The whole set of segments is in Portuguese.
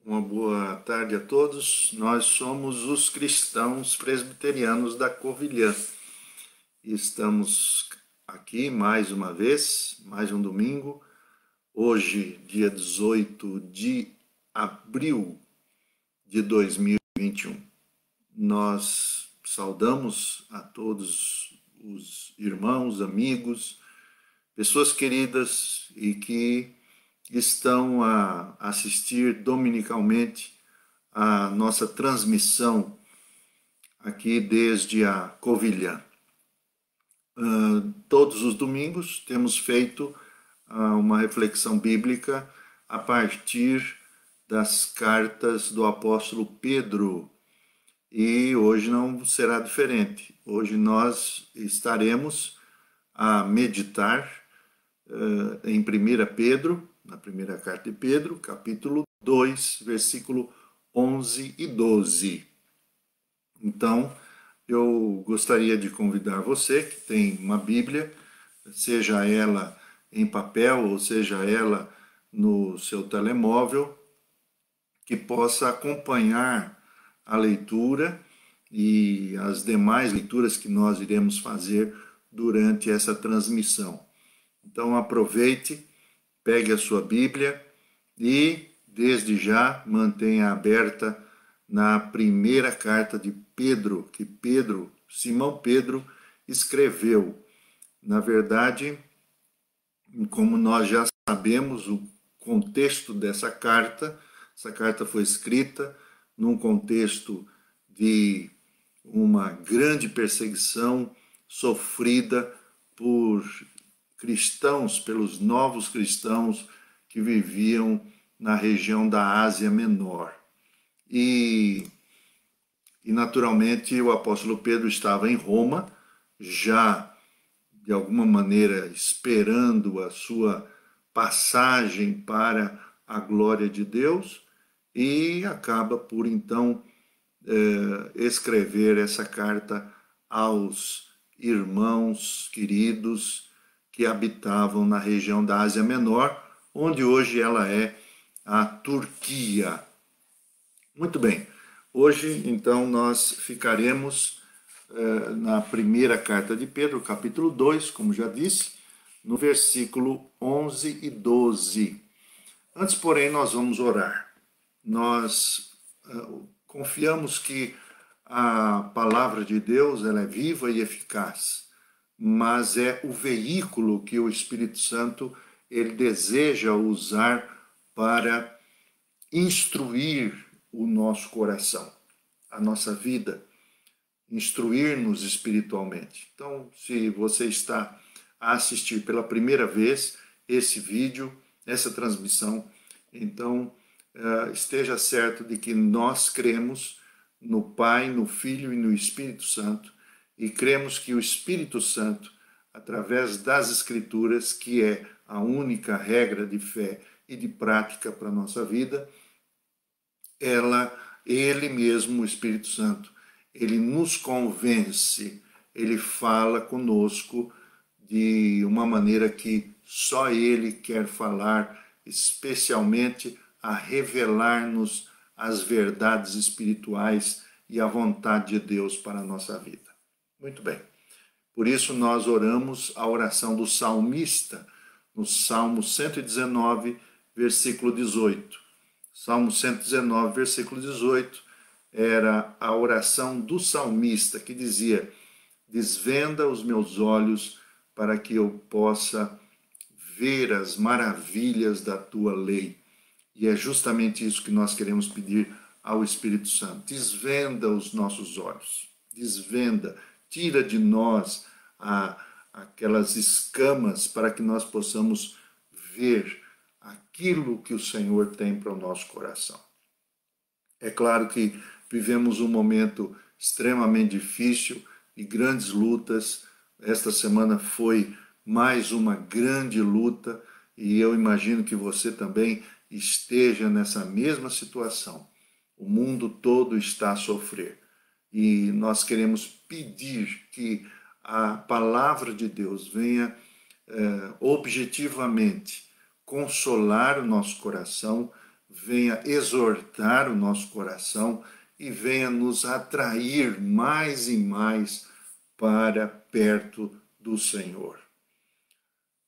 Uma boa tarde a todos. Nós somos os cristãos presbiterianos da Covilhã. E estamos aqui mais uma vez, mais um domingo. Hoje, dia 18 de abril de 2021. Nós saudamos a todos os irmãos, amigos, pessoas queridas e que estão a assistir dominicalmente a nossa transmissão aqui desde a Covilhã. Todos os domingos temos feito uma reflexão bíblica a partir das cartas do apóstolo Pedro. E hoje não será diferente. Hoje nós estaremos a meditar em 1 Pedro, na primeira carta de Pedro, capítulo 2, versículo 11 e 12. Então, eu gostaria de convidar você que tem uma Bíblia, seja ela em papel ou seja ela no seu telemóvel, que possa acompanhar a leitura e as demais leituras que nós iremos fazer durante essa transmissão. Então aproveite, pegue a sua Bíblia e, desde já, mantenha aberta na primeira carta de Pedro, que Simão Pedro, escreveu. Na verdade, como nós já sabemos o contexto dessa carta, essa carta foi escrita num contexto de uma grande perseguição sofrida por cristãos, pelos novos cristãos que viviam na região da Ásia Menor. E naturalmente o apóstolo Pedro estava em Roma, já de alguma maneira esperando a sua passagem para a glória de Deus, e acaba por então escrever essa carta aos irmãos queridos que habitavam na região da Ásia Menor, onde hoje ela é a Turquia. Muito bem, hoje então nós ficaremos na primeira carta de Pedro, capítulo 2, como já disse, no versículo 11 e 12. Antes, porém, nós vamos orar. Nós confiamos que a palavra de Deus ela é viva e eficaz, mas é o veículo que o Espírito Santo ele deseja usar para instruir o nosso coração, a nossa vida, instruir-nos espiritualmente. Então, se você está a assistir pela primeira vez esse vídeo, essa transmissão, então esteja certo de que nós cremos no Pai, no Filho e no Espírito Santo, e cremos que o Espírito Santo, através das Escrituras, que é a única regra de fé e de prática para a nossa vida, ele mesmo, o Espírito Santo, ele nos convence, ele fala conosco de uma maneira que só ele quer falar, especialmente a revelar-nos as verdades espirituais e a vontade de Deus para a nossa vida. Muito bem. Por isso nós oramos a oração do salmista, no Salmo 119, versículo 18. Salmo 119, versículo 18, era a oração do salmista que dizia: desvenda os meus olhos para que eu possa ver as maravilhas da tua lei. E é justamente isso que nós queremos pedir ao Espírito Santo. Desvenda os nossos olhos, desvenda, tira de nós aquelas escamas para que nós possamos ver aquilo que o Senhor tem para o nosso coração. É claro que vivemos um momento extremamente difícil e grandes lutas. Esta semana foi mais uma grande luta e eu imagino que você também esteja nessa mesma situação. O mundo todo está a sofrer e nós queremos pedir que a palavra de Deus venha objetivamente consolar o nosso coração, venha exortar o nosso coração e venha nos atrair mais e mais para perto do Senhor.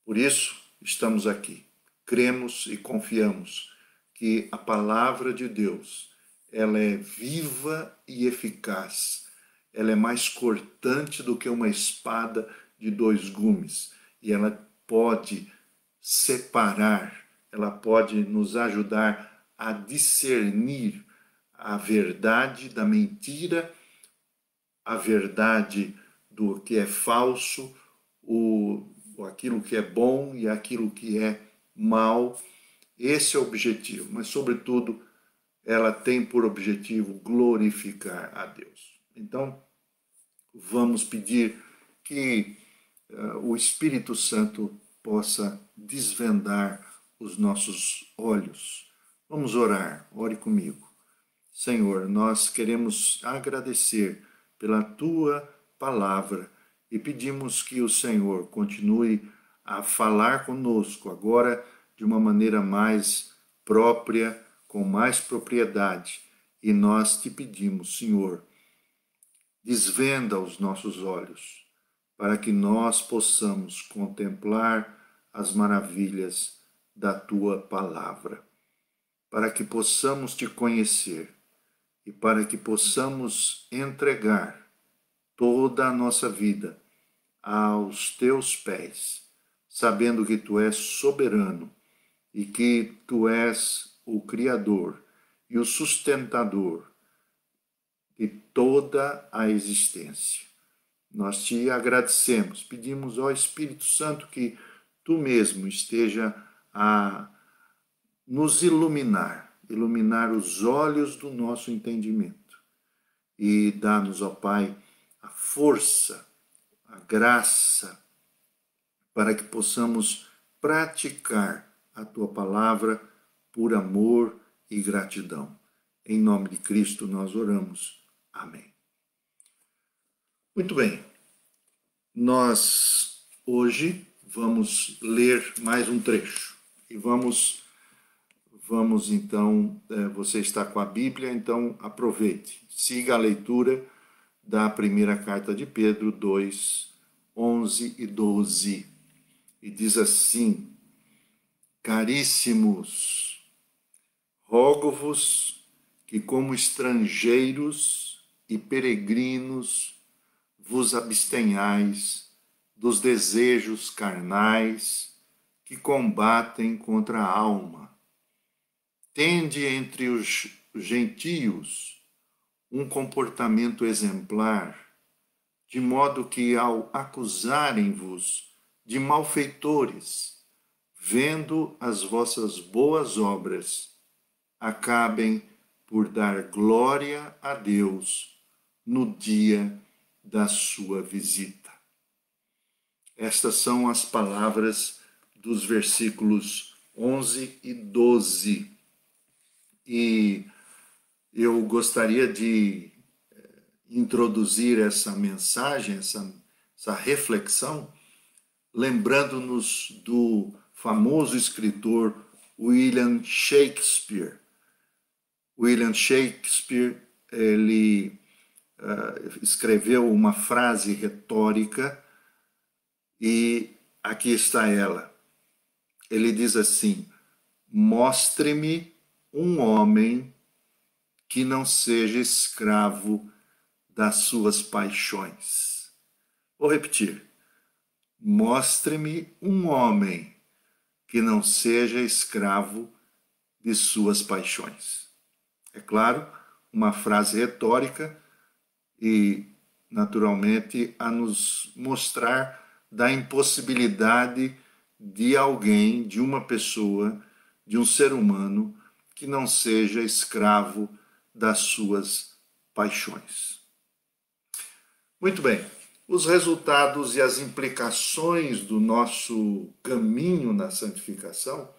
Por isso, estamos aqui. Cremos e confiamos que a palavra de Deus, ela é viva e eficaz. Ela é mais cortante do que uma espada de dois gumes. E ela pode separar, ela pode nos ajudar a discernir a verdade da mentira, a verdade do que é falso, aquilo que é bom e aquilo que é mal. Esse é o objetivo, mas, sobretudo, ela tem por objetivo glorificar a Deus. Então, vamos pedir que o Espírito Santo possa desvendar os nossos olhos. Vamos orar, ore comigo. Senhor, nós queremos agradecer pela Tua palavra e pedimos que o Senhor continue a falar conosco agora de uma maneira mais própria, com mais propriedade. E nós te pedimos, Senhor, desvenda os nossos olhos, para que nós possamos contemplar as maravilhas da Tua palavra, para que possamos te conhecer e para que possamos entregar toda a nossa vida aos Teus pés, sabendo que Tu és soberano e que Tu és o Criador e o sustentador de toda a existência. Nós te agradecemos, pedimos ao Espírito Santo que Tu mesmo esteja a nos iluminar os olhos do nosso entendimento e dá-nos, ó Pai, a força, a graça, para que possamos praticar a Tua palavra por amor e gratidão. Em nome de Cristo nós oramos. Amém. Muito bem, nós hoje vamos ler mais um trecho e vamos então, você está com a Bíblia, então aproveite, siga a leitura da primeira carta de Pedro 2, 11 e 12, e diz assim: Caríssimos, rogo-vos que como estrangeiros e peregrinos vos abstenhais dos desejos carnais que combatem contra a alma. Tende entre os gentios um comportamento exemplar, de modo que, ao acusarem-vos de malfeitores, vendo as vossas boas obras, acabem por dar glória a Deus no dia da sua visita. Estas são as palavras dos versículos 11 e 12. E eu gostaria de introduzir essa mensagem, essa reflexão, lembrando-nos do famoso escritor William Shakespeare. William Shakespeare, ele escreveu uma frase retórica e aqui está ela. Ele diz assim: mostre-me um homem que não seja escravo das suas paixões. Vou repetir. Mostre-me um homem que não seja escravo de suas paixões. É claro, uma frase retórica e, naturalmente, a nos mostrar da impossibilidade de alguém, de uma pessoa, de um ser humano, que não seja escravo das suas paixões. Muito bem, os resultados e as implicações do nosso caminho na santificação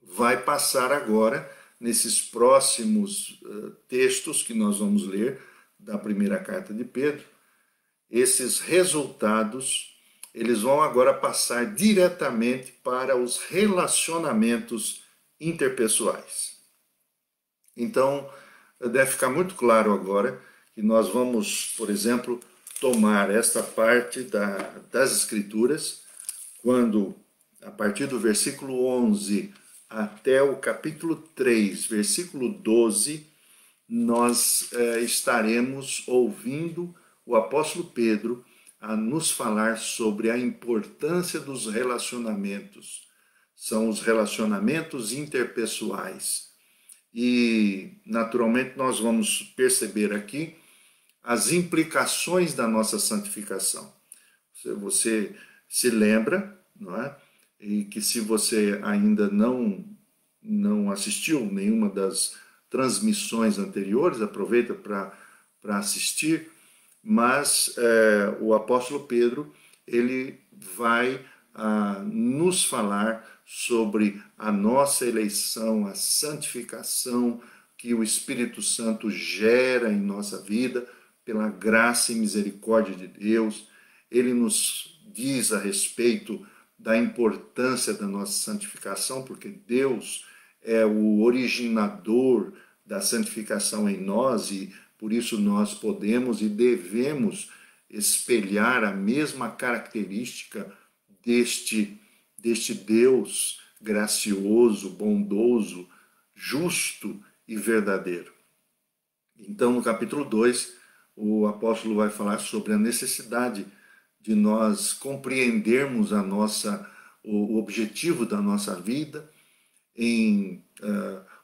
vai passar agora, nesses próximos textos que nós vamos ler da primeira carta de Pedro. Esses resultados, eles vão agora passar diretamente para os relacionamentos interpessoais. Então, deve ficar muito claro agora que nós vamos, por exemplo, tomar esta parte das Escrituras, quando, a partir do versículo 11 até o capítulo 3, versículo 12, nós estaremos ouvindo o apóstolo Pedro a nos falar sobre a importância dos relacionamentos. São os relacionamentos interpessoais. E, naturalmente, nós vamos perceber aqui as implicações da nossa santificação. Você se lembra, não é? E que se você ainda não assistiu nenhuma das transmissões anteriores, aproveita para assistir, mas o apóstolo Pedro, ele vai nos falar sobre a nossa eleição, a santificação que o Espírito Santo gera em nossa vida, pela graça e misericórdia de Deus. Ele nos diz a respeito da importância da nossa santificação, porque Deus é o originador da santificação em nós e por isso nós podemos e devemos espelhar a mesma característica deste Deus gracioso, bondoso, justo e verdadeiro. Então, no capítulo 2, o apóstolo vai falar sobre a necessidade de nós compreendermos o objetivo da nossa vida em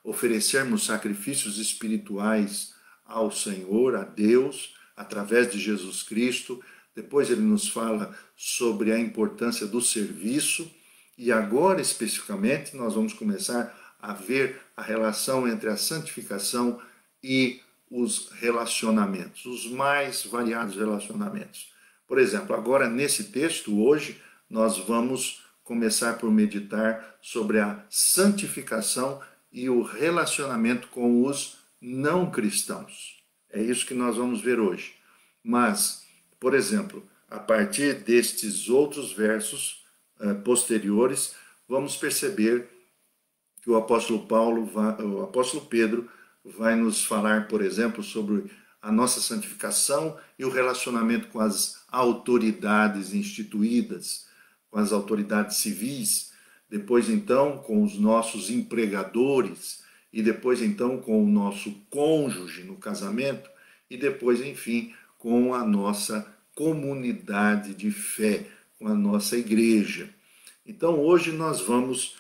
oferecermos sacrifícios espirituais ao Senhor, a Deus, através de Jesus Cristo. Depois ele nos fala sobre a importância do serviço e agora, especificamente, nós vamos começar a ver a relação entre a santificação e os relacionamentos, os mais variados relacionamentos. Por exemplo, agora nesse texto, hoje, nós vamos começar por meditar sobre a santificação e o relacionamento com os não cristãos. É isso que nós vamos ver hoje. Mas, por exemplo, a partir destes outros versos posteriores, vamos perceber que o apóstolo Pedro vai nos falar, por exemplo, sobre a nossa santificação e o relacionamento com as autoridades instituídas, com as autoridades civis, depois então com os nossos empregadores e depois então com o nosso cônjuge no casamento e depois, enfim, com a nossa comunidade de fé, com a nossa igreja. Então hoje nós vamos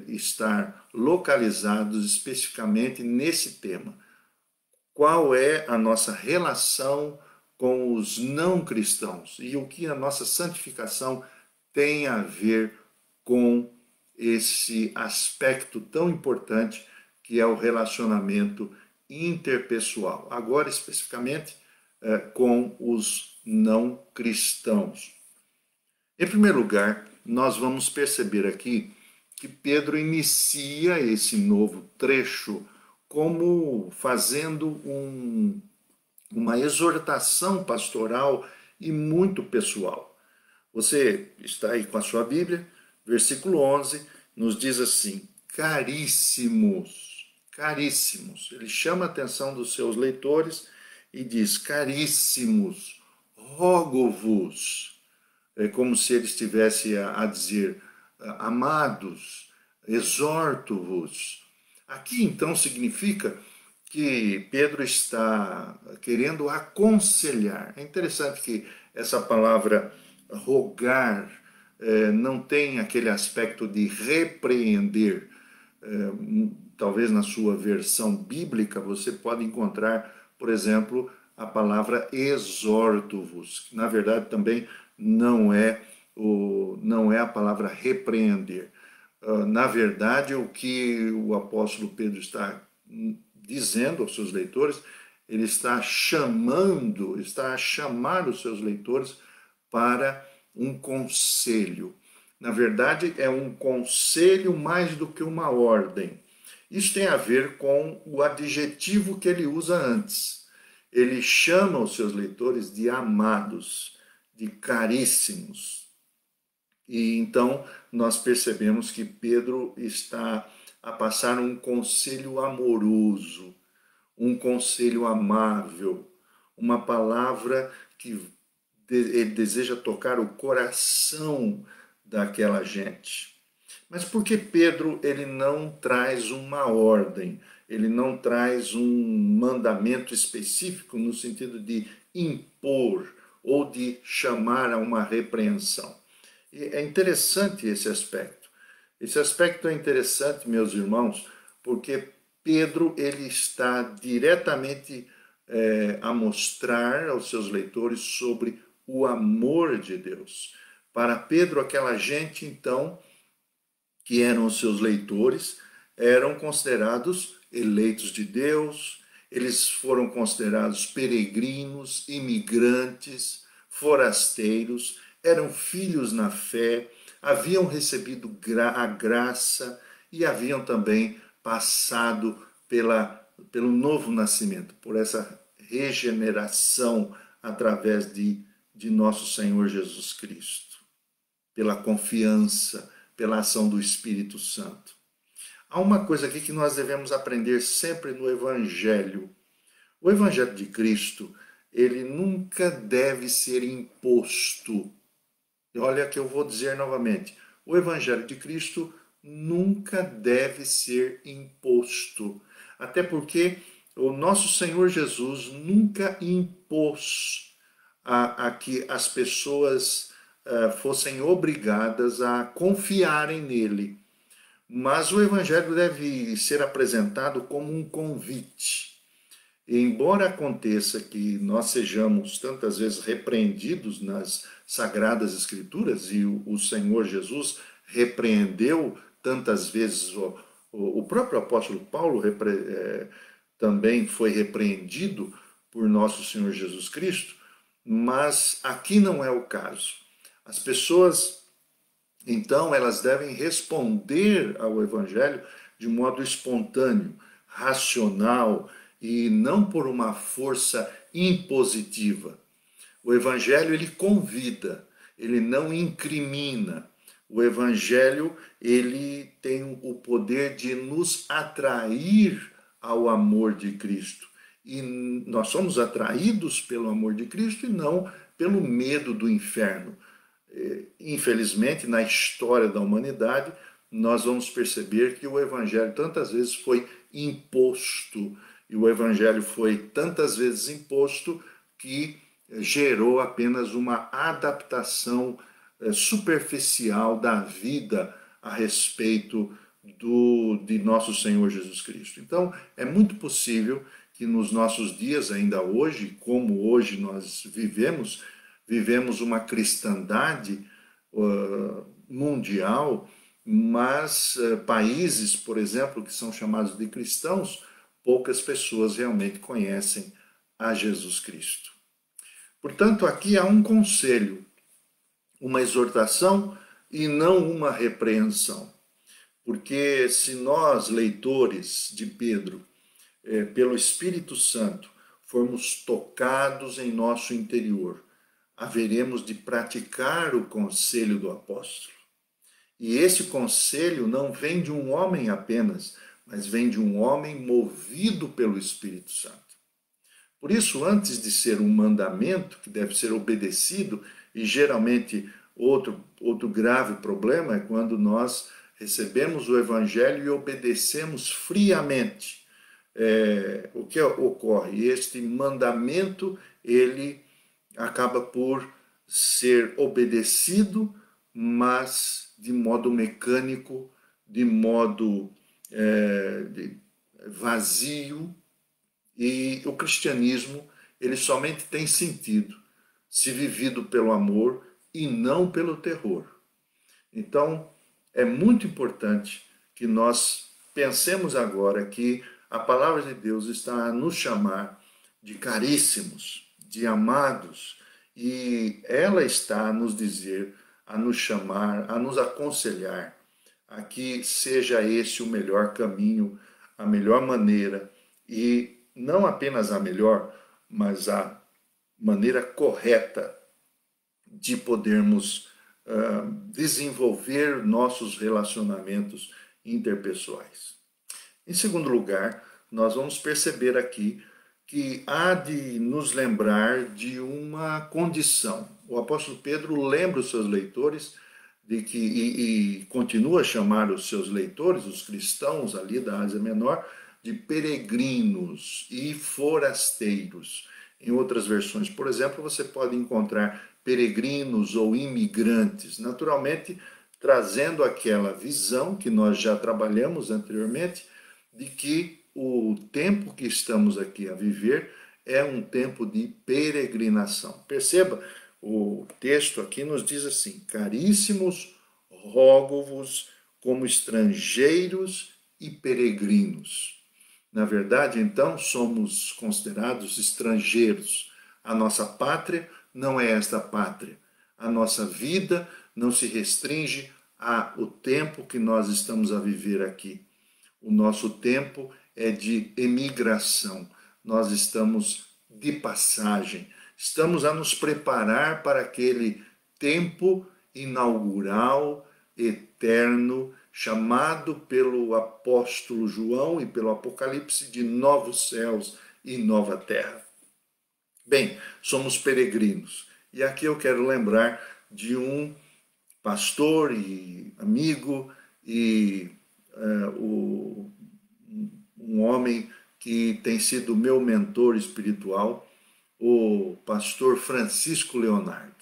estar localizados especificamente nesse tema. Qual é a nossa relação com os não cristãos e o que a nossa santificação tem a ver com esse aspecto tão importante que é o relacionamento interpessoal. Agora, especificamente, com os não cristãos. Em primeiro lugar, nós vamos perceber aqui que Pedro inicia esse novo trecho como fazendo uma exortação pastoral e muito pessoal. Você está aí com a sua Bíblia, versículo 11 nos diz assim: caríssimos, caríssimos. Ele chama a atenção dos seus leitores e diz: caríssimos, rogo-vos. É como se ele estivesse a dizer: amados, exorto-vos. Aqui então significa que Pedro está querendo aconselhar. É interessante que essa palavra rogar não tem aquele aspecto de repreender. Talvez na sua versão bíblica você pode encontrar, por exemplo, a palavra exorto-vos, que na verdade também não é a palavra repreender. Na verdade, o que o apóstolo Pedro está dizendo aos seus leitores, ele está a chamar os seus leitores para um conselho. Na verdade, é um conselho mais do que uma ordem. Isso tem a ver com o adjetivo que ele usa antes. Ele chama os seus leitores de amados, de caríssimos. E então nós percebemos que Pedro está a passar um conselho amoroso, um conselho amável, uma palavra que ele deseja tocar o coração daquela gente. Mas por que Pedro ele não traz uma ordem? Ele não traz um mandamento específico no sentido de impor ou de chamar a uma repreensão. E é interessante esse aspecto. Esse aspecto é interessante, meus irmãos, porque Pedro ele está diretamente a mostrar aos seus leitores sobre o amor de Deus. Para Pedro, aquela gente, então, que eram os seus leitores, eram considerados eleitos de Deus, eles foram considerados peregrinos, imigrantes, forasteiros, eram filhos na fé, haviam recebido a graça e haviam também passado pelo novo nascimento, por essa regeneração através de nosso Senhor Jesus Cristo, pela confiança, pela ação do Espírito Santo. Há uma coisa aqui que nós devemos aprender sempre no Evangelho. O Evangelho de Cristo, ele nunca deve ser imposto. E olha que eu vou dizer novamente, o Evangelho de Cristo nunca deve ser imposto. Até porque o nosso Senhor Jesus nunca impôs a que as pessoas fossem obrigadas a confiarem nele. Mas o Evangelho deve ser apresentado como um convite. E embora aconteça que nós sejamos tantas vezes repreendidos nas Sagradas Escrituras, e o Senhor Jesus repreendeu tantas vezes, o próprio apóstolo Paulo também foi repreendido por nosso Senhor Jesus Cristo, mas aqui não é o caso. As pessoas, então, elas devem responder ao Evangelho de modo espontâneo, racional e não por uma força impositiva. O Evangelho, ele convida, ele não incrimina. O Evangelho, ele tem o poder de nos atrair ao amor de Cristo. E nós somos atraídos pelo amor de Cristo e não pelo medo do inferno. Infelizmente, na história da humanidade, nós vamos perceber que o Evangelho tantas vezes foi imposto, e o Evangelho foi tantas vezes imposto que gerou apenas uma adaptação superficial da vida a respeito de nosso Senhor Jesus Cristo. Então, é muito possível que nos nossos dias, ainda hoje, como hoje nós vivemos uma cristandade mundial, mas países, por exemplo, que são chamados de cristãos, poucas pessoas realmente conhecem a Jesus Cristo. Portanto, aqui há um conselho, uma exortação e não uma repreensão. Porque se nós, leitores de Pedro, pelo Espírito Santo, formos tocados em nosso interior, haveremos de praticar o conselho do apóstolo. E esse conselho não vem de um homem apenas, mas vem de um homem movido pelo Espírito Santo. Por isso, antes de ser um mandamento que deve ser obedecido, e geralmente outro grave problema é quando nós recebemos o Evangelho e obedecemos friamente. O que ocorre? Este mandamento, ele acaba por ser obedecido, mas de modo mecânico, de modo vazio, e o cristianismo ele somente tem sentido se vivido pelo amor e não pelo terror. Então, é muito importante que nós pensemos agora que a palavra de Deus está a nos chamar de caríssimos, de amados, e ela está a nos dizer, a nos chamar, a nos aconselhar a que seja esse o melhor caminho, a melhor maneira, e não apenas a melhor, mas a maneira correta de podermos desenvolver nossos relacionamentos interpessoais. Em segundo lugar, nós vamos perceber aqui que há de nos lembrar de uma condição. O apóstolo Pedro lembra os seus leitores de que e continua a chamar os seus leitores, os cristãos ali da Ásia Menor, de peregrinos e forasteiros. Em outras versões, por exemplo, você pode encontrar peregrinos ou imigrantes, naturalmente trazendo aquela visão que nós já trabalhamos anteriormente, de que o tempo que estamos aqui a viver é um tempo de peregrinação. Perceba, o texto aqui nos diz assim: caríssimos, rogo-vos como estrangeiros e peregrinos. Na verdade, então, somos considerados estrangeiros. A nossa pátria não é esta pátria. A nossa vida não se restringe ao tempo que nós estamos a viver aqui. O nosso tempo é de emigração. Nós estamos de passagem. Estamos a nos preparar para aquele tempo inaugural, eterno, chamado pelo apóstolo João e pelo Apocalipse de novos céus e nova terra. Bem, somos peregrinos. E aqui eu quero lembrar de um pastor e amigo e um homem que tem sido meu mentor espiritual, o pastor Francisco Leonardo.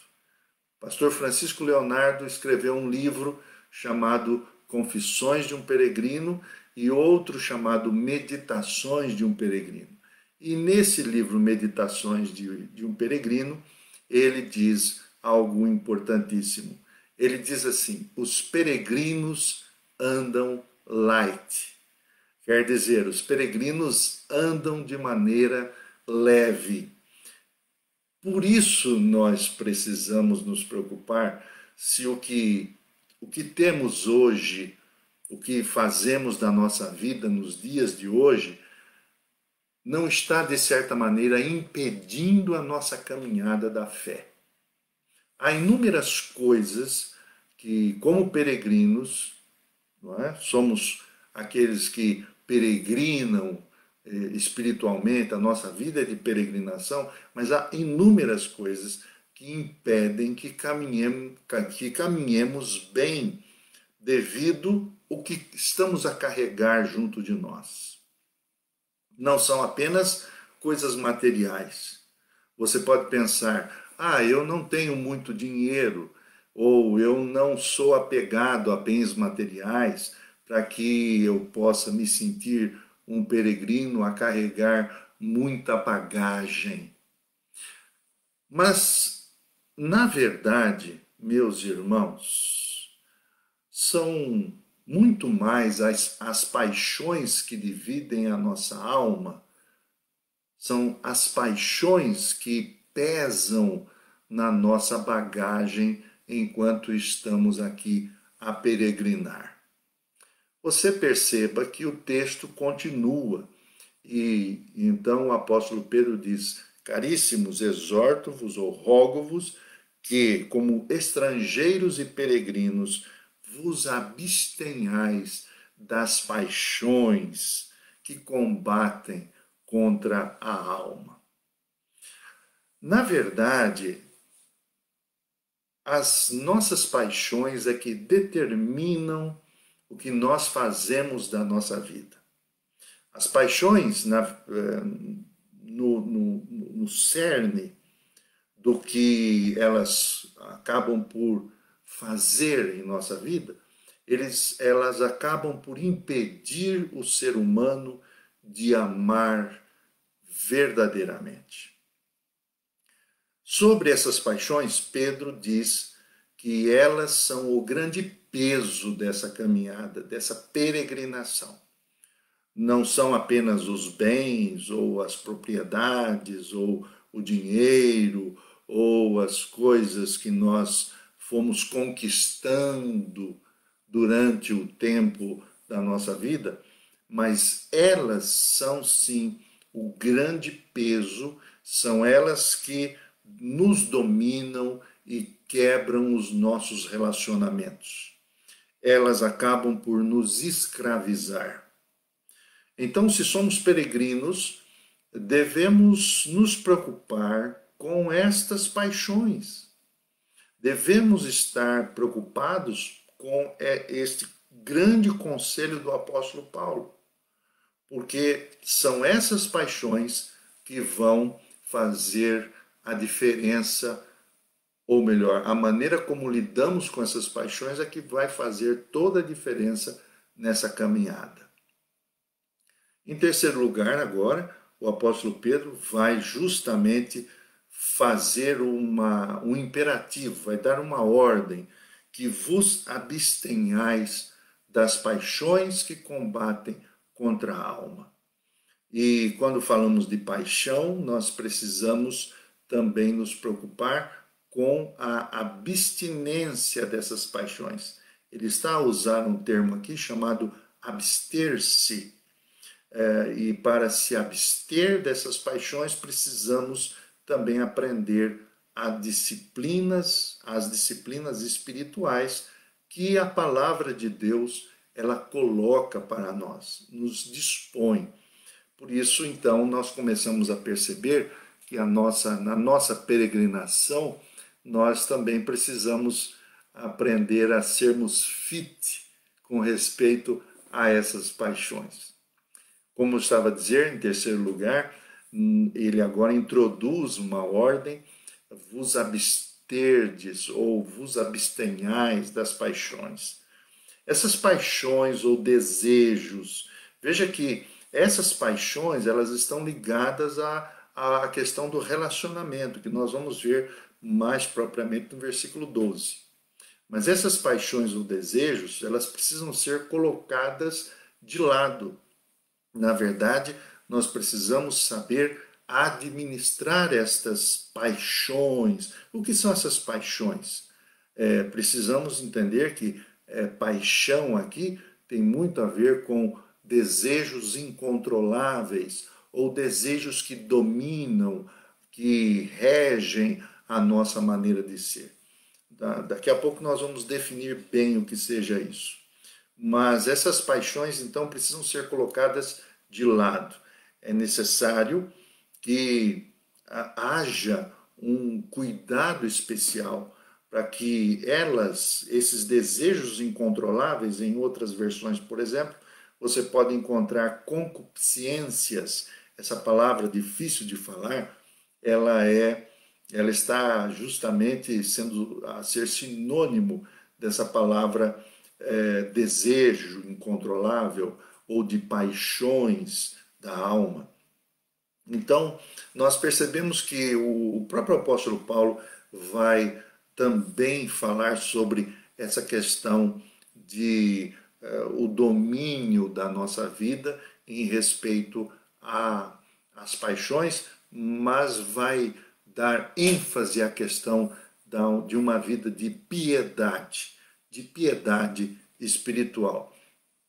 O pastor Francisco Leonardo escreveu um livro chamado Confissões de um Peregrino e outro chamado Meditações de um Peregrino. E nesse livro Meditações de um Peregrino, ele diz algo importantíssimo. Ele diz assim: os peregrinos andam light. Quer dizer, os peregrinos andam de maneira leve. Por isso nós precisamos nos preocupar se o que temos hoje, o que fazemos da nossa vida nos dias de hoje, não está, de certa maneira, impedindo a nossa caminhada da fé. Há inúmeras coisas que, como peregrinos, não é? Somos aqueles que peregrinam espiritualmente, a nossa vida é de peregrinação, mas há inúmeras coisas que impedem que caminhemos bem devido ao que estamos a carregar junto de nós. Não são apenas coisas materiais. Você pode pensar: eu não tenho muito dinheiro, ou eu não sou apegado a bens materiais para que eu possa me sentir um peregrino a carregar muita bagagem. Mas, na verdade, meus irmãos, são muito mais as paixões que dividem a nossa alma, são as paixões que pesam na nossa bagagem enquanto estamos aqui a peregrinar. Você perceba que o texto continua e então o apóstolo Pedro diz: caríssimos, exorto-vos ou rogo-vos que, como estrangeiros e peregrinos, vos abstenhais das paixões que combatem contra a alma. Na verdade, as nossas paixões é que determinam o que nós fazemos da nossa vida. As paixões, no cerne do que elas acabam por fazer em nossa vida, elas acabam por impedir o ser humano de amar verdadeiramente. Sobre essas paixões, Pedro diz que elas são o grande peso dessa caminhada, dessa peregrinação. Não são apenas os bens, ou as propriedades, ou o dinheiro, ou as coisas que nós fomos conquistando durante o tempo da nossa vida, mas elas são sim o grande peso, são elas que nos dominam e quebram os nossos relacionamentos. elas acabam por nos escravizar. Então, se somos peregrinos, devemos nos preocupar com estas paixões. Devemos estar preocupados com este grande conselho do apóstolo Paulo, porque são essas paixões que vão fazer a diferença, ou melhor, a maneira como lidamos com essas paixões é que vai fazer toda a diferença nessa caminhada. Em terceiro lugar, agora, o apóstolo Pedro vai justamente fazer um imperativo, vai dar uma ordem, que vos abstenhais das paixões que combatem contra a alma. E quando falamos de paixão, nós precisamos também nos preocupar com a abstinência dessas paixões. Ele está a usar um termo aqui chamado abster-se. E para se abster dessas paixões, precisamos também aprender as disciplinas espirituais que a palavra de Deus ela coloca para nós, nos dispõe. Por isso, então, nós começamos a perceber que na nossa peregrinação, nós também precisamos aprender a sermos fit com respeito a essas paixões. Como eu estava a dizer, em terceiro lugar, ele agora introduz uma ordem, vos absterdes ou vos abstenhais das paixões. Essas paixões ou desejos, veja que essas paixões elas estão ligadas à questão do relacionamento, que nós vamos ver mais propriamente no versículo 12. Mas essas paixões ou desejos, elas precisam ser colocadas de lado. Na verdade, nós precisamos saber administrar estas paixões. O que são essas paixões? Precisamos entender que paixão aqui tem muito a ver com desejos incontroláveis ou desejos que dominam, que regem a nossa maneira de ser. Daqui a pouco nós vamos definir bem o que seja isso. Mas essas paixões, então, precisam ser colocadas de lado. É necessário que haja um cuidado especial para que esses desejos incontroláveis, em outras versões, por exemplo, você pode encontrar concupiscências. Essa palavra difícil de falar, ela está justamente a ser sinônimo dessa palavra desejo incontrolável ou de paixões da alma. Então, nós percebemos que o próprio apóstolo Paulo vai também falar sobre essa questão de o domínio da nossa vida em respeito às paixões, mas vai dar ênfase à questão de uma vida de piedade espiritual.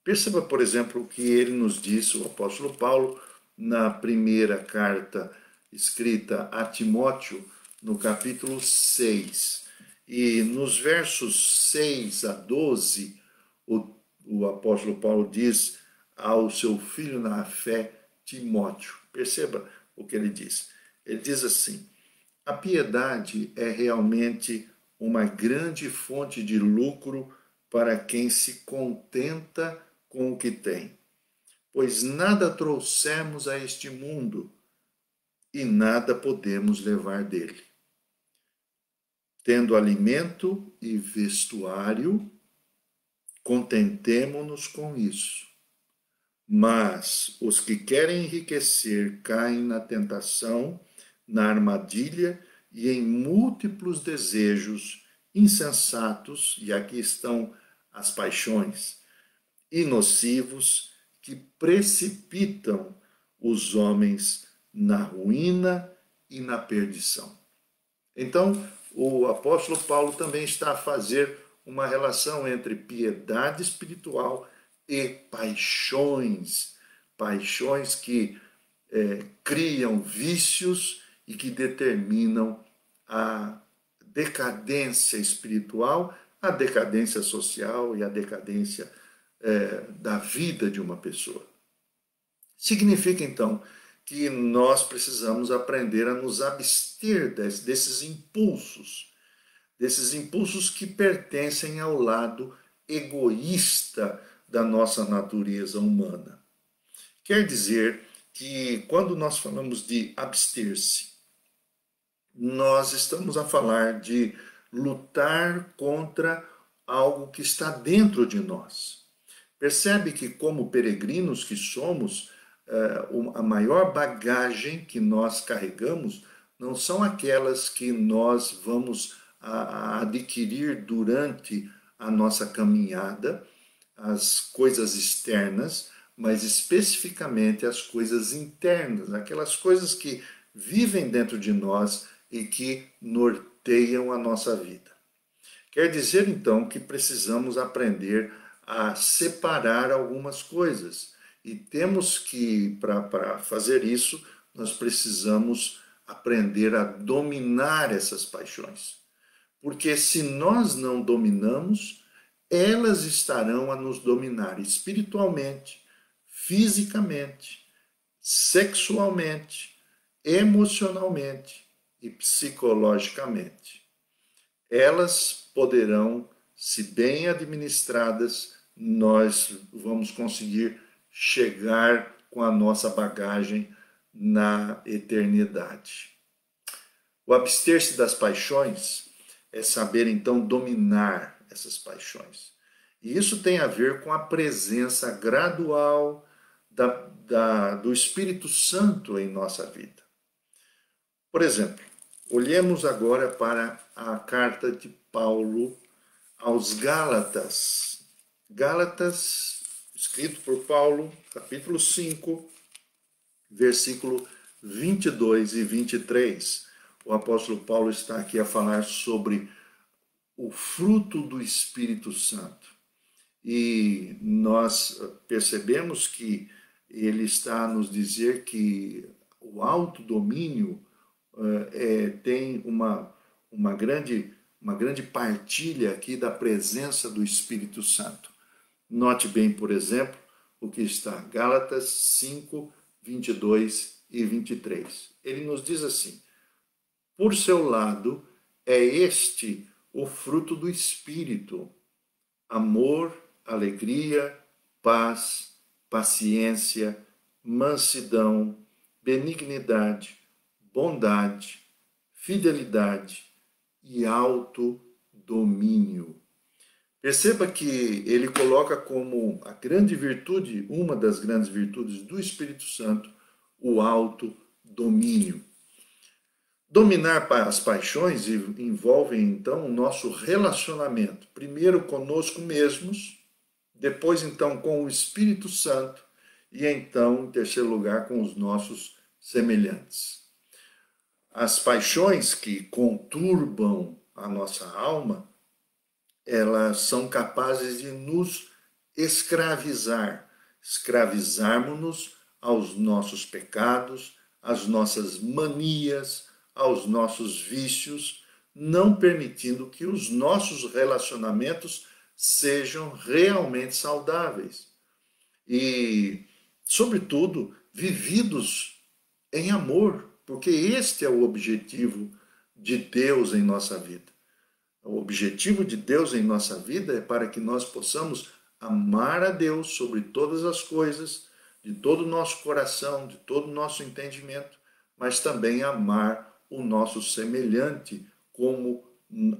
Perceba, por exemplo, o que ele nos disse, o apóstolo Paulo, na primeira carta escrita a Timóteo, no capítulo 6. E nos versos 6 a 12, o apóstolo Paulo diz ao seu filho na fé, Timóteo. Perceba o que ele diz. Ele diz assim: a piedade é realmente uma grande fonte de lucro para quem se contenta com o que tem, pois nada trouxemos a este mundo e nada podemos levar dele. Tendo alimento e vestuário, contentemo-nos com isso. Mas os que querem enriquecer caem na tentação, na armadilha e em múltiplos desejos insensatos, e aqui estão as paixões, e nocivos que precipitam os homens na ruína e na perdição. Então, o apóstolo Paulo também está a fazer uma relação entre piedade espiritual e paixões que criam vícios e que determinam a decadência espiritual a decadência social e a decadência da vida de uma pessoa. Significa, então, que nós precisamos aprender a nos abster desses impulsos que pertencem ao lado egoísta da nossa natureza humana. Quer dizer que quando nós falamos de abster-se, nós estamos a falar de lutar contra algo que está dentro de nós. Percebe que, como peregrinos que somos, a maior bagagem que nós carregamos não são aquelas que nós vamos adquirir durante a nossa caminhada, as coisas externas, mas especificamente as coisas internas, aquelas coisas que vivem dentro de nós e que norteiam a nossa vida. Quer dizer, então, que precisamos aprender a separar algumas coisas. E temos que, para fazer isso, nós precisamos aprender a dominar essas paixões. Porque se nós não dominamos, elas estarão a nos dominar espiritualmente, fisicamente, sexualmente, emocionalmente e psicologicamente. Elas poderão, se bem administradas, nós vamos conseguir chegar com a nossa bagagem na eternidade. O abster-se das paixões é saber então dominar essas paixões. E isso tem a ver com a presença gradual do Espírito Santo em nossa vida. Por exemplo, olhemos agora para a carta de Paulo aos Gálatas. Gálatas, escrito por Paulo, capítulo 5, versículo 22 e 23. O apóstolo Paulo está aqui a falar sobre o fruto do Espírito Santo. E nós percebemos que ele está a nos dizer que o autodomínio tem uma grande partilha aqui da presença do Espírito Santo. Note bem, por exemplo, o que está Gálatas 5, 22 e 23. Ele nos diz assim: por seu lado, é este o fruto do Espírito: amor, alegria, paz, paciência, mansidão, benignidade, bondade, fidelidade e autodomínio. Perceba que ele coloca como a grande virtude, uma das grandes virtudes do Espírito Santo, o autodomínio. Dominar as paixões envolve então o nosso relacionamento, primeiro conosco mesmos, depois então com o Espírito Santo e então, em terceiro lugar, com os nossos semelhantes. As paixões que conturbam a nossa alma, elas são capazes de nos escravizarmos-nos aos nossos pecados, às nossas manias, aos nossos vícios, não permitindo que os nossos relacionamentos sejam realmente saudáveis e, sobretudo, vividos em amor, porque este é o objetivo de Deus em nossa vida. O objetivo de Deus em nossa vida é para que nós possamos amar a Deus sobre todas as coisas, de todo o nosso coração, de todo o nosso entendimento, mas também amar o nosso semelhante como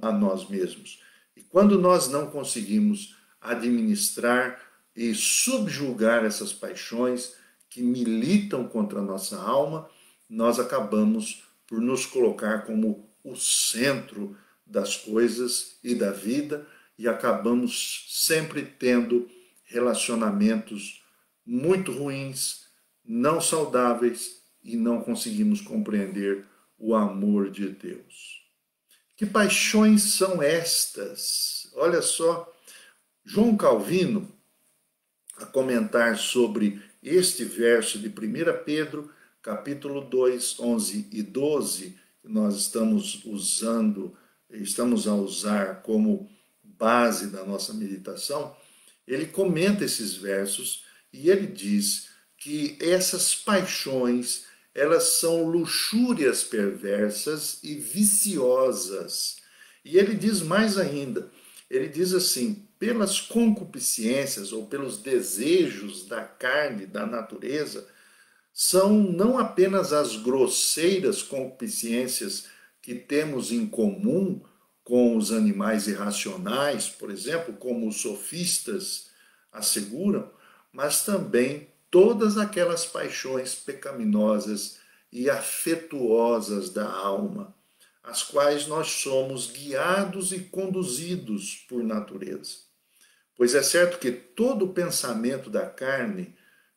a nós mesmos. E quando nós não conseguimos administrar e subjugar essas paixões que militam contra a nossa alma, nós acabamos por nos colocar como o centro das coisas e da vida e acabamos sempre tendo relacionamentos muito ruins, não saudáveis e não conseguimos compreender o amor de Deus. Que paixões são estas? Olha só, João Calvino, a comentar sobre este verso de 1 Pedro, capítulo 2, 11 e 12, que nós estamos a usar como base da nossa meditação, ele comenta esses versos e ele diz que essas paixões, elas são luxúrias perversas e viciosas. E ele diz mais ainda, ele diz assim, pelas concupiscências ou pelos desejos da carne, da natureza, são não apenas as grosseiras concupiscências que temos em comum com os animais irracionais, por exemplo, como os sofistas asseguram, mas também todas aquelas paixões pecaminosas e afetuosas da alma, as quais nós somos guiados e conduzidos por natureza. Pois é certo que todo pensamento da carne,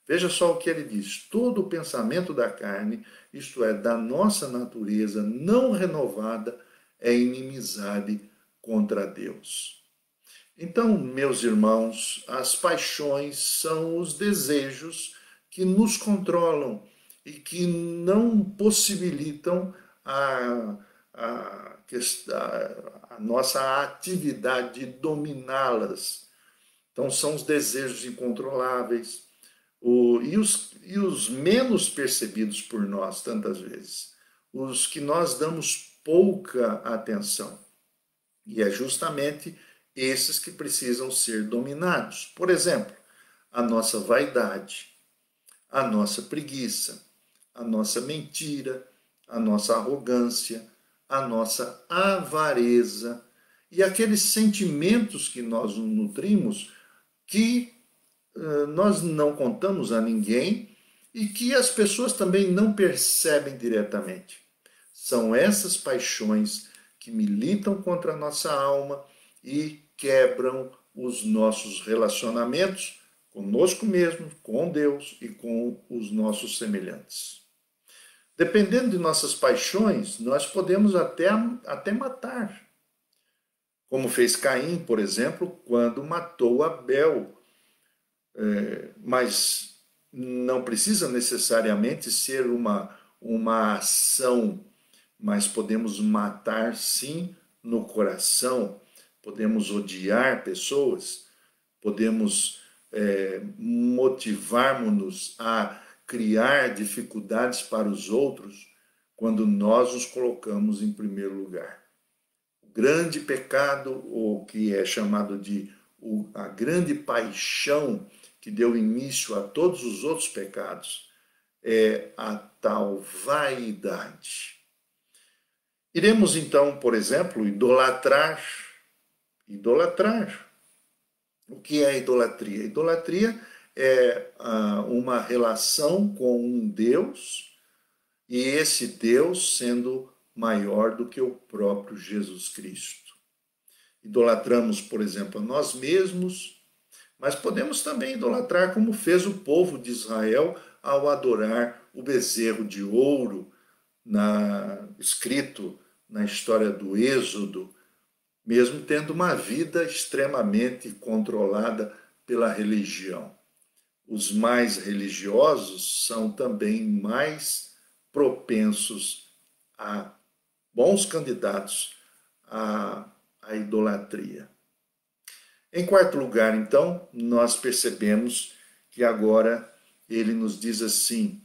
veja só o que ele diz, todo pensamento da carne, isto é, da nossa natureza não renovada, é inimizade contra Deus. Então, meus irmãos, as paixões são os desejos que nos controlam e que não possibilitam a nossa atividade de dominá-las. Então, são os desejos incontroláveis e os menos percebidos por nós, tantas vezes, os que nós damos pouca atenção. E é justamente esses que precisam ser dominados. Por exemplo, a nossa vaidade, a nossa preguiça, a nossa mentira, a nossa arrogância, a nossa avareza e aqueles sentimentos que nós nutrimos que nós não contamos a ninguém e que as pessoas também não percebem diretamente. São essas paixões que militam contra a nossa alma e quebram os nossos relacionamentos conosco mesmo, com Deus e com os nossos semelhantes. Dependendo de nossas paixões, nós podemos até matar. Como fez Caim, por exemplo, quando matou Abel. Mas não precisa necessariamente ser uma ação, mas podemos matar sim no coração, podemos odiar pessoas, podemos motivarmos-nos a criar dificuldades para os outros quando nós nos colocamos em primeiro lugar. O grande pecado, ou que é chamado de a grande paixão que deu início a todos os outros pecados, é a tal vaidade. Iremos então, por exemplo, idolatrar. Idolatrar. O que é idolatria? Idolatria é uma relação com um Deus, e esse Deus sendo maior do que o próprio Jesus Cristo. Idolatramos, por exemplo, a nós mesmos, mas podemos também idolatrar como fez o povo de Israel ao adorar o bezerro de ouro escrito na história do Êxodo, mesmo tendo uma vida extremamente controlada pela religião. Os mais religiosos são também mais propensos a bons candidatos à idolatria. Em quarto lugar, então, nós percebemos que agora ele nos diz assim,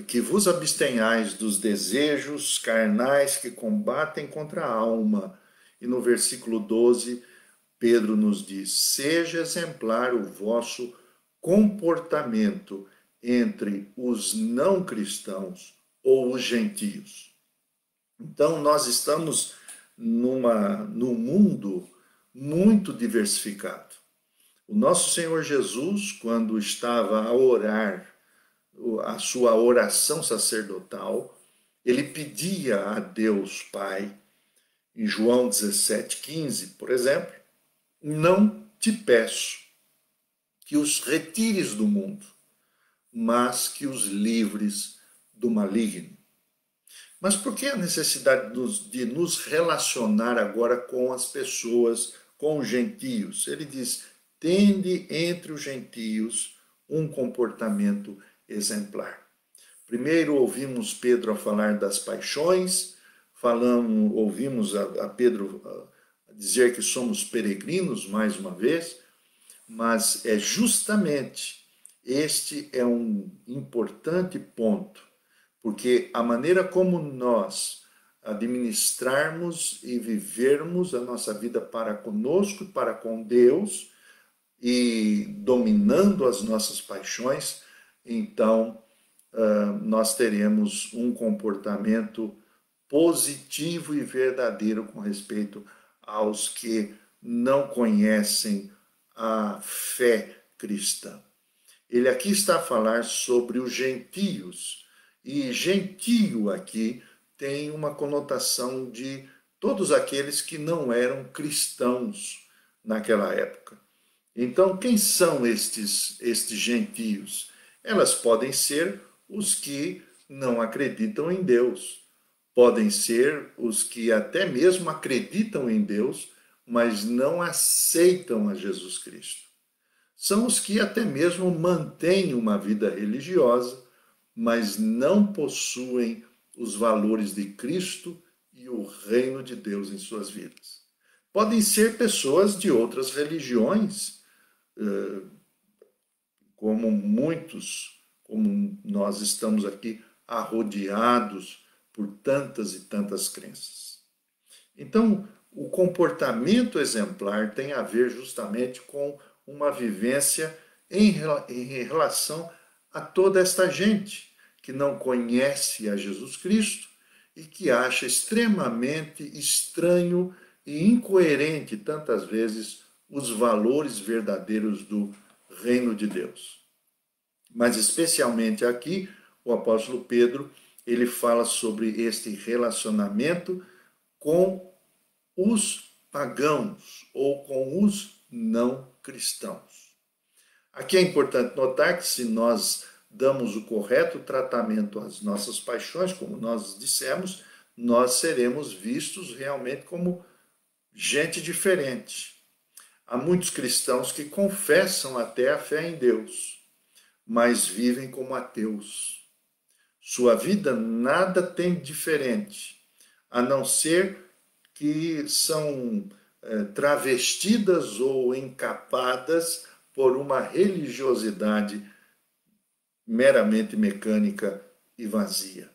que vos abstenhais dos desejos carnais que combatem contra a alma. E no versículo 12, Pedro nos diz, seja exemplar o vosso comportamento entre os não cristãos ou os gentios. Então, nós estamos num mundo muito diversificado. O nosso Senhor Jesus, quando estava a orar, a sua oração sacerdotal, ele pedia a Deus Pai, em João 17,15, por exemplo, não te peço que os retires do mundo, mas que os livres do maligno. Mas por que a necessidade de nos relacionar agora com as pessoas, com os gentios? Ele diz, tende entre os gentios um comportamento exemplar. Primeiro ouvimos Pedro a falar das paixões, ouvimos a Pedro dizer que somos peregrinos, mais uma vez, mas é justamente este é um importante ponto, porque a maneira como nós administrarmos e vivermos a nossa vida para conosco, para com Deus, e dominando as nossas paixões, então nós teremos um comportamento positivo e verdadeiro com respeito aos que não conhecem a fé cristã. Ele aqui está a falar sobre os gentios, e gentio aqui tem uma conotação de todos aqueles que não eram cristãos naquela época. Então, quem são estes gentios? Elas podem ser os que não acreditam em Deus, podem ser os que até mesmo acreditam em Deus, mas não aceitam a Jesus Cristo. São os que até mesmo mantêm uma vida religiosa, mas não possuem os valores de Cristo e o reino de Deus em suas vidas. Podem ser pessoas de outras religiões, como muitos, como nós estamos aqui arrodeados por tantas e tantas crenças. Então, o comportamento exemplar tem a ver justamente com uma vivência em relação a toda esta gente que não conhece a Jesus Cristo e que acha extremamente estranho e incoerente, tantas vezes, os valores verdadeiros do reino de Deus. Mas especialmente aqui, o apóstolo Pedro, ele fala sobre este relacionamento com os pagãos ou com os não cristãos. Aqui é importante notar que se nós damos o correto tratamento às nossas paixões, como nós dissemos, nós seremos vistos realmente como gente diferente. Há muitos cristãos que confessam até a fé em Deus, mas vivem como ateus. Sua vida nada tem diferente, a não ser que são travestidas ou encapadas por uma religiosidade meramente mecânica e vazia.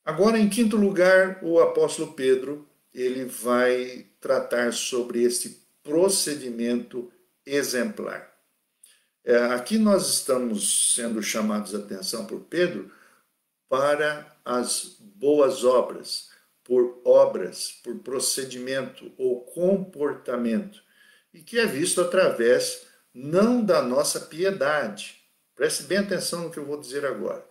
Agora, em quinto lugar, o apóstolo Pedro ele vai tratar sobre esse procedimento exemplar. Aqui nós estamos sendo chamados a atenção por Pedro para as boas obras, por procedimento ou comportamento, e que é visto através não da nossa piedade. Preste bem atenção no que eu vou dizer agora.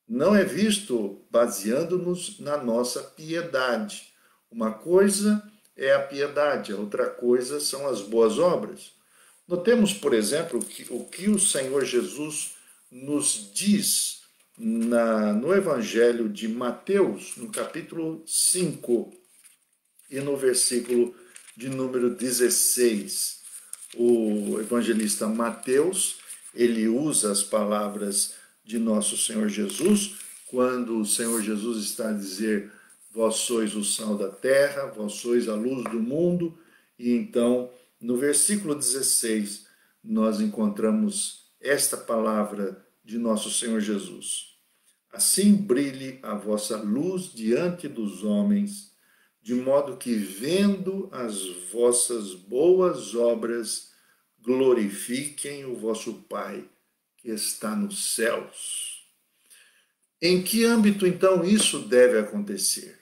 Não é visto baseando-nos na nossa piedade. Uma coisa é a piedade, a outra coisa são as boas obras. Notemos, por exemplo, o que o Senhor Jesus nos diz no Evangelho de Mateus, no capítulo 5 e no versículo de número 16. O evangelista Mateus, ele usa as palavras de nosso Senhor Jesus, quando o Senhor Jesus está a dizer: vós sois o sal da terra, vós sois a luz do mundo. E então, no versículo 16, nós encontramos esta palavra de nosso Senhor Jesus: assim brilhe a vossa luz diante dos homens, de modo que, vendo as vossas boas obras, glorifiquem o vosso Pai que está nos céus. Em que âmbito, então, isso deve acontecer?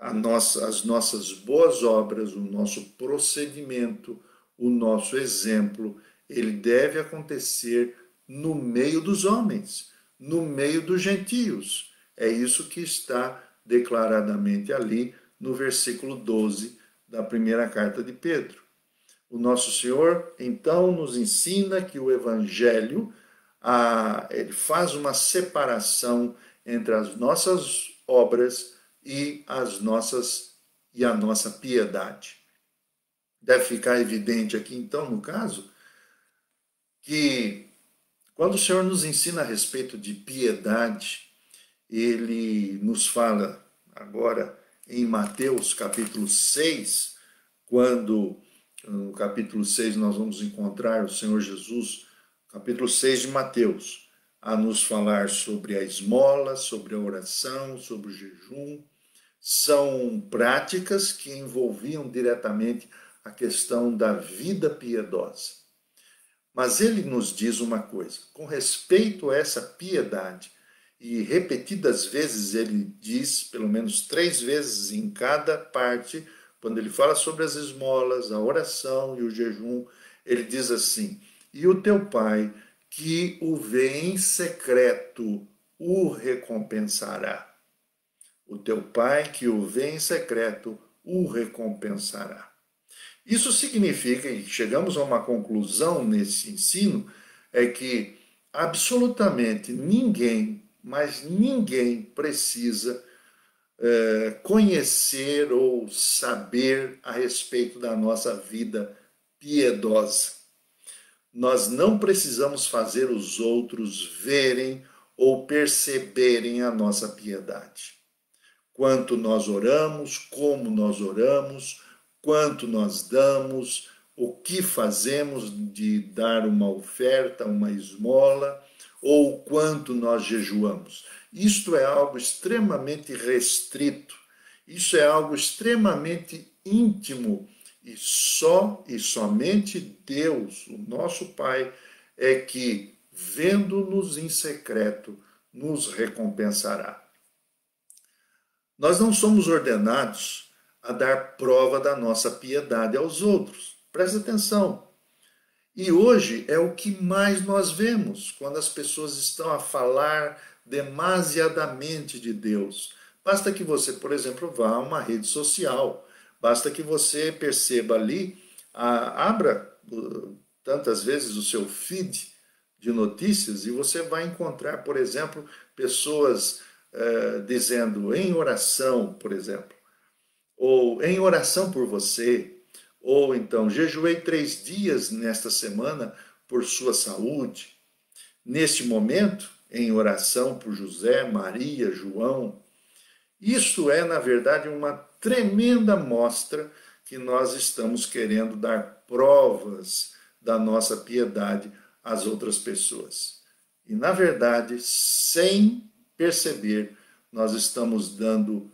As nossas boas obras, o nosso procedimento, o nosso exemplo, ele deve acontecer no meio dos homens, no meio dos gentios. É isso que está declaradamente ali no versículo 12 da primeira carta de Pedro. O nosso Senhor, então, nos ensina que o Evangelho ele faz uma separação entre as nossas obras e a nossa piedade. Deve ficar evidente aqui, então, no caso, que quando o Senhor nos ensina a respeito de piedade, ele nos fala agora em Mateus capítulo 6, quando no capítulo 6 nós vamos encontrar o Senhor Jesus, capítulo 6 de Mateus, a nos falar sobre a esmola, sobre a oração, sobre o jejum. São práticas que envolviam diretamente a questão da vida piedosa. Mas ele nos diz uma coisa, com respeito a essa piedade, e repetidas vezes ele diz, pelo menos 3 vezes em cada parte, quando ele fala sobre as esmolas, a oração e o jejum, ele diz assim: e o teu pai, que o vê em secreto, o recompensará. O teu pai, que o vê em secreto, o recompensará. Isso significa, e chegamos a uma conclusão nesse ensino, é que absolutamente ninguém, mas ninguém precisa conhecer ou saber a respeito da nossa vida piedosa. Nós não precisamos fazer os outros verem ou perceberem a nossa piedade. Quanto nós oramos, como nós oramos, quanto nós damos, o que fazemos de dar uma oferta, uma esmola, ou quanto nós jejuamos. Isto é algo extremamente restrito, isso é algo extremamente íntimo, e só e somente Deus, o nosso Pai, é que, vendo-nos em secreto, nos recompensará. Nós não somos ordenados a dar prova da nossa piedade aos outros. Presta atenção. E hoje é o que mais nós vemos quando as pessoas estão a falar demasiadamente de Deus. Basta que você, por exemplo, vá a uma rede social, basta que você perceba ali, abra tantas vezes o seu feed de notícias e você vai encontrar, por exemplo, pessoas dizendo em oração, por exemplo, ou em oração por você, ou então jejuei 3 dias nesta semana por sua saúde. Neste momento, em oração por José, Maria, João. Isso é, na verdade, uma tremenda mostra que nós estamos querendo dar provas da nossa piedade às outras pessoas. E, na verdade, sem perceber, nós estamos dando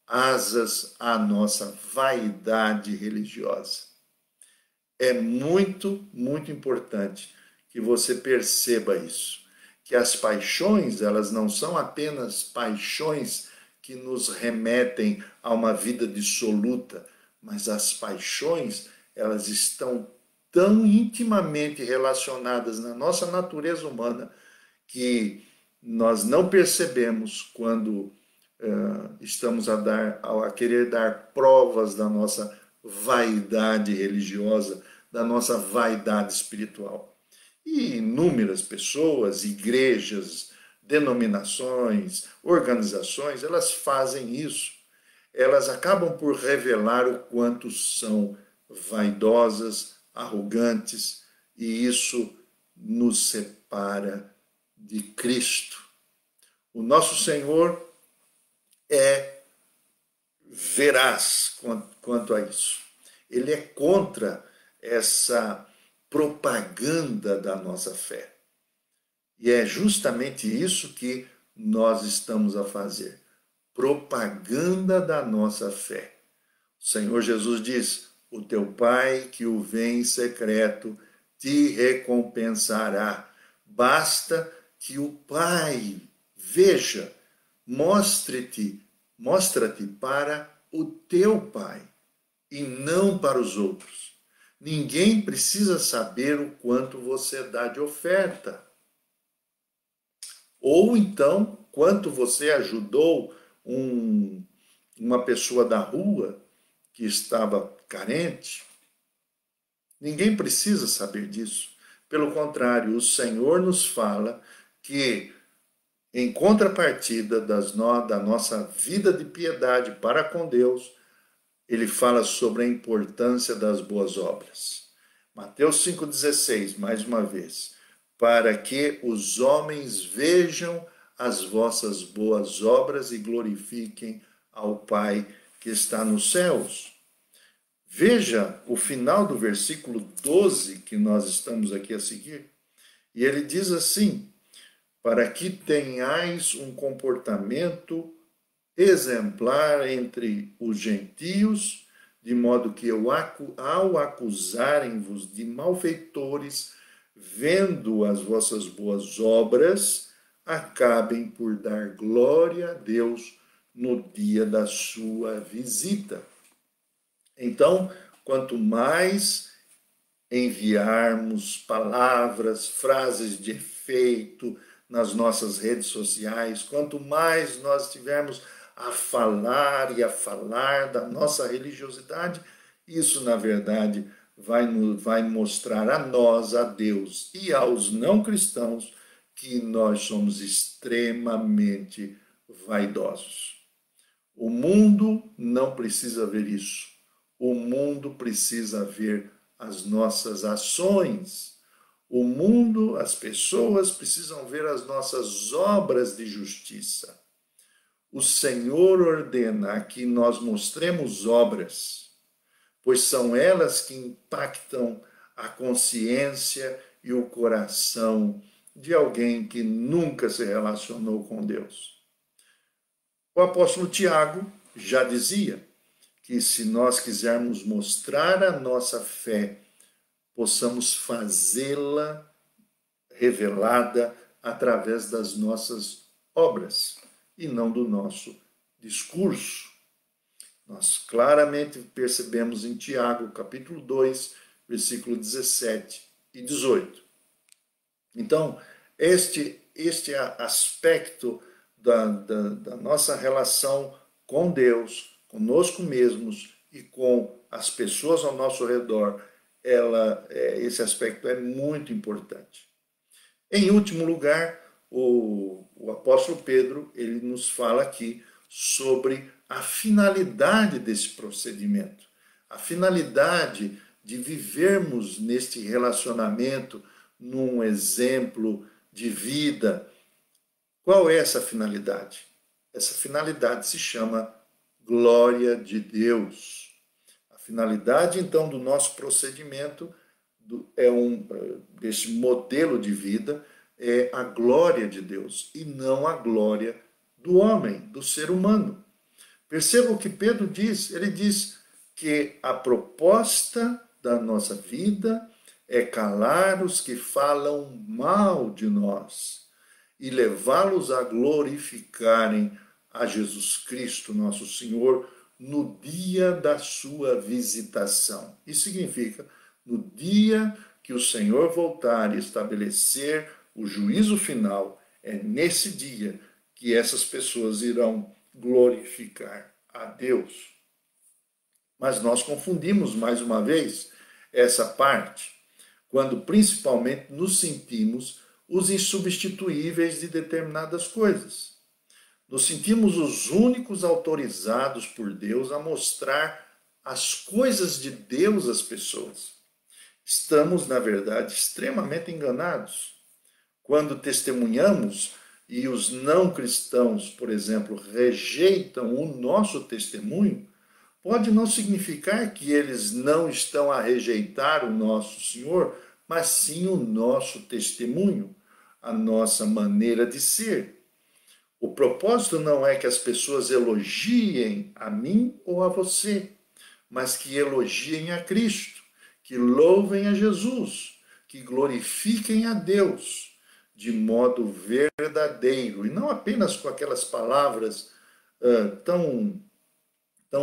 asas à nossa vaidade religiosa. É muito, muito importante que você perceba isso, que as paixões, elas não são apenas paixões que nos remetem a uma vida dissoluta, mas as paixões, elas estão tão intimamente relacionadas na nossa natureza humana que nós não percebemos quando estamos a querer dar provas da nossa vaidade religiosa, da nossa vaidade espiritual. E inúmeras pessoas, igrejas, denominações, organizações, elas fazem isso. Elas acabam por revelar o quanto são vaidosas, arrogantes, e isso nos separa de Cristo. O nosso Senhor é veraz quanto a isso. Ele é contra essa propaganda da nossa fé. E é justamente isso que nós estamos a fazer. Propaganda da nossa fé. O Senhor Jesus diz: o teu Pai que o vê em secreto te recompensará. Basta que o Pai veja, mostra-te para o teu Pai e não para os outros. Ninguém precisa saber o quanto você dá de oferta. Ou então, quanto você ajudou uma pessoa da rua que estava carente. Ninguém precisa saber disso. Pelo contrário, o Senhor nos fala que, em contrapartida da nossa vida de piedade para com Deus, ele fala sobre a importância das boas obras. Mateus 5,16, mais uma vez. Para que os homens vejam as vossas boas obras e glorifiquem ao Pai que está nos céus. Veja o final do versículo 12 que nós estamos aqui a seguir. E ele diz assim: para que tenhais um comportamento exemplar entre os gentios, de modo que ao acusarem-vos de malfeitores, vendo as vossas boas obras, acabem por dar glória a Deus no dia da sua visita. Então, quanto mais enviarmos palavras, frases de efeito nas nossas redes sociais, quanto mais nós tivermos a falar e a falar da nossa religiosidade, isso, na verdade, vai mostrar a nós, a Deus e aos não cristãos que nós somos extremamente vaidosos. O mundo não precisa ver isso. O mundo precisa ver as nossas ações. O mundo, as pessoas precisam ver as nossas obras de justiça. O Senhor ordena que nós mostremos obras, pois são elas que impactam a consciência e o coração de alguém que nunca se relacionou com Deus. O apóstolo Tiago já dizia que se nós quisermos mostrar a nossa fé, possamos fazê-la revelada através das nossas obras e não do nosso discurso. Nós claramente percebemos em Tiago, capítulo 2, versículo 17 e 18. Então, este aspecto da nossa relação com Deus, conosco mesmos e com as pessoas ao nosso redor, esse aspecto é muito importante. Em último lugar, o apóstolo Pedro, ele nos fala aqui sobre a finalidade desse procedimento, a finalidade de vivermos neste relacionamento num exemplo de vida. Qual é essa finalidade? Essa finalidade se chama glória de Deus. A finalidade, então, do nosso procedimento desse modelo de vida é a glória de Deus e não a glória do homem, do ser humano. Perceba o que Pedro diz. Ele diz que a proposta da nossa vida é calar os que falam mal de nós e levá-los a glorificarem a Jesus Cristo, nosso Senhor, no dia da sua visitação. Isso significa, no dia que o Senhor voltar e estabelecer o juízo final, é nesse dia que essas pessoas irão glorificar a Deus. Mas nós confundimos mais uma vez essa parte, quando principalmente nos sentimos os insubstituíveis de determinadas coisas. Nos sentimos os únicos autorizados por Deus a mostrar as coisas de Deus às pessoas. Estamos, na verdade, extremamente enganados. Quando testemunhamos e os não cristãos, por exemplo, rejeitam o nosso testemunho, pode não significar que eles não estão a rejeitar o nosso Senhor, mas sim o nosso testemunho, a nossa maneira de ser. O propósito não é que as pessoas elogiem a mim ou a você, mas que elogiem a Cristo, que louvem a Jesus, que glorifiquem a Deus de modo verdadeiro, e não apenas com aquelas palavras tão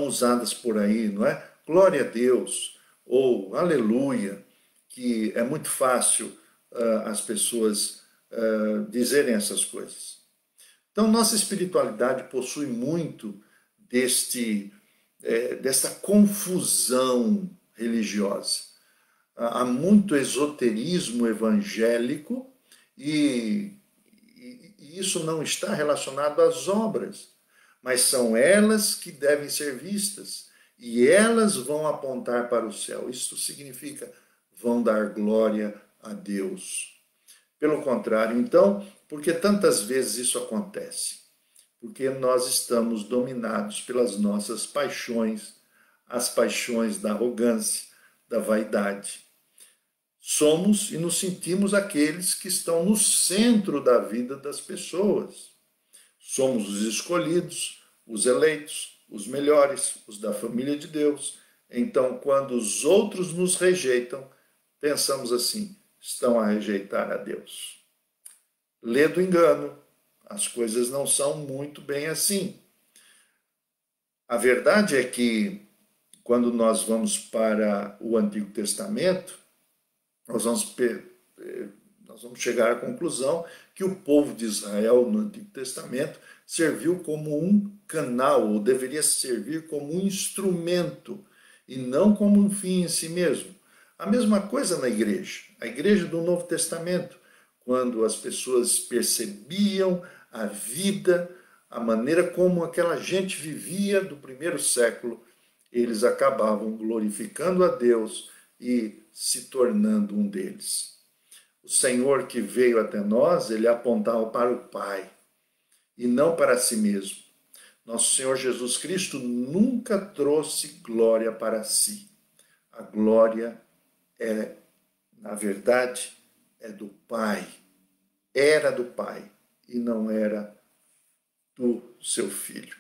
usadas por aí, não é? Glória a Deus, ou aleluia, que é muito fácil as pessoas dizerem essas coisas. Então, nossa espiritualidade possui muito dessa confusão religiosa. Há muito esoterismo evangélico e isso não está relacionado às obras, mas são elas que devem ser vistas e elas vão apontar para o céu. Isso significa vão dar glória a Deus. Pelo contrário, então, por que tantas vezes isso acontece? porque nós estamos dominados pelas nossas paixões, as paixões da arrogância, da vaidade. Somos e nos sentimos aqueles que estão no centro da vida das pessoas. Somos os escolhidos, os eleitos, os melhores, os da família de Deus. Então, quando os outros nos rejeitam, pensamos assim: estão a rejeitar a Deus. Lê do engano, as coisas não são muito bem assim. A verdade é que, quando nós vamos para o Antigo Testamento, nós vamos chegar à conclusão que o povo de Israel, no Antigo Testamento, serviu como um canal, ou deveria servir como um instrumento, e não como um fim em si mesmo. A mesma coisa na igreja. A igreja do Novo Testamento, quando as pessoas percebiam a vida, a maneira como aquela gente vivia do primeiro século, eles acabavam glorificando a Deus e se tornando um deles. O Senhor que veio até nós, ele apontava para o Pai e não para si mesmo. Nosso Senhor Jesus Cristo nunca trouxe glória para si. A glória na verdade, é do Pai. Era do Pai e não era do seu Filho.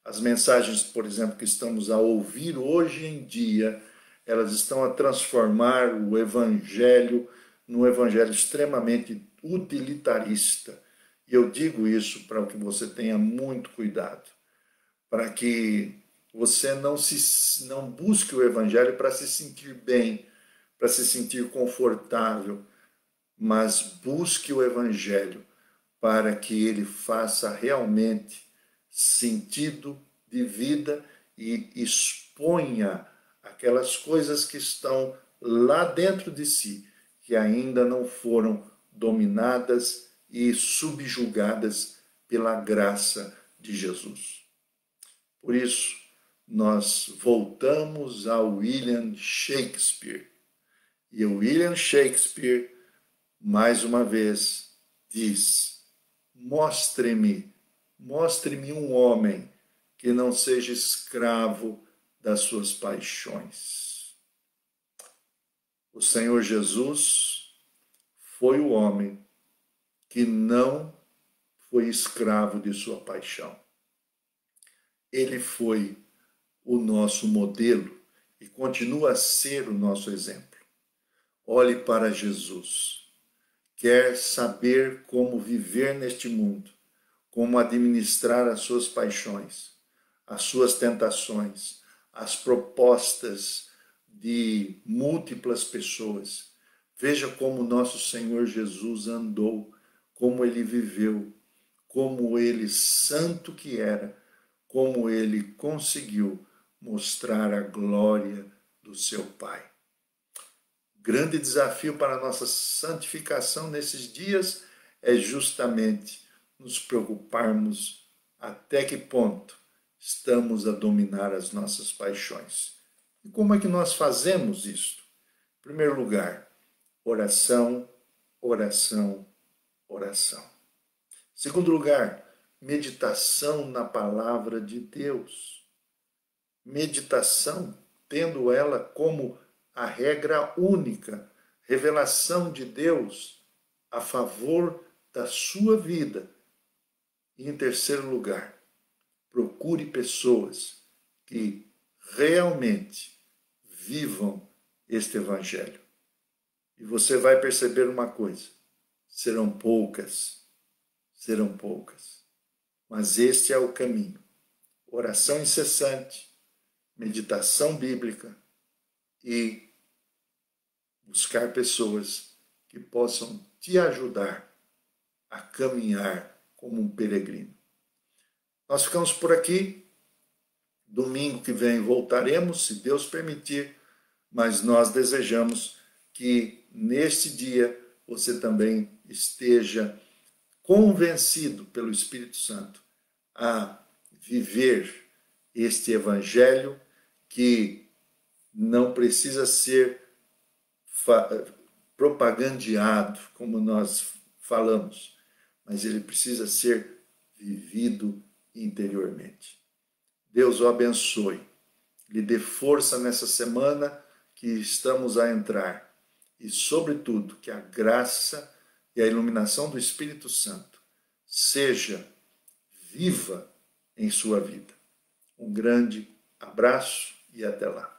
As mensagens, por exemplo, que estamos a ouvir hoje em dia, elas estão a transformar o Evangelho num Evangelho extremamente utilitarista. E eu digo isso para que você tenha muito cuidado, para que você não busque o Evangelho para se sentir bem, para se sentir confortável, mas busque o Evangelho para que ele faça realmente sentido de vida e exponha aquelas coisas que estão lá dentro de si, que ainda não foram dominadas e subjugadas pela graça de Jesus. Por isso, nós voltamos a William Shakespeare. E o William Shakespeare, mais uma vez, diz: mostre-me um homem que não seja escravo das suas paixões. O Senhor Jesus foi o homem que não foi escravo de sua paixão. Ele foi o nosso modelo e continua a ser o nosso exemplo. Olhe para Jesus. Quer saber como viver neste mundo, como administrar as suas paixões, as suas tentações, as propostas de múltiplas pessoas. Veja como nosso Senhor Jesus andou, como ele viveu, como ele, santo que era, como ele conseguiu mostrar a glória do seu Pai. Grande desafio para a nossa santificação nesses dias é justamente nos preocuparmos até que ponto estamos a dominar as nossas paixões. E como é que nós fazemos isto? Em primeiro lugar, oração, oração, oração. Em segundo lugar, meditação na palavra de Deus. Meditação, tendo ela como a regra única, revelação de Deus a favor da sua vida. E em terceiro lugar, procure pessoas que realmente vivam este Evangelho. E você vai perceber uma coisa: serão poucas, mas este é o caminho. Oração incessante, meditação bíblica e buscar pessoas que possam te ajudar a caminhar como um peregrino. Nós ficamos por aqui. Domingo que vem voltaremos, se Deus permitir, mas nós desejamos que neste dia você também esteja convencido pelo Espírito Santo a viver este Evangelho que não precisa ser propagandeado, como nós falamos, mas ele precisa ser vivido interiormente. Deus o abençoe, lhe dê força nessa semana que estamos a entrar e, sobretudo, que a graça e a iluminação do Espírito Santo seja viva em sua vida. Um grande abraço e até lá.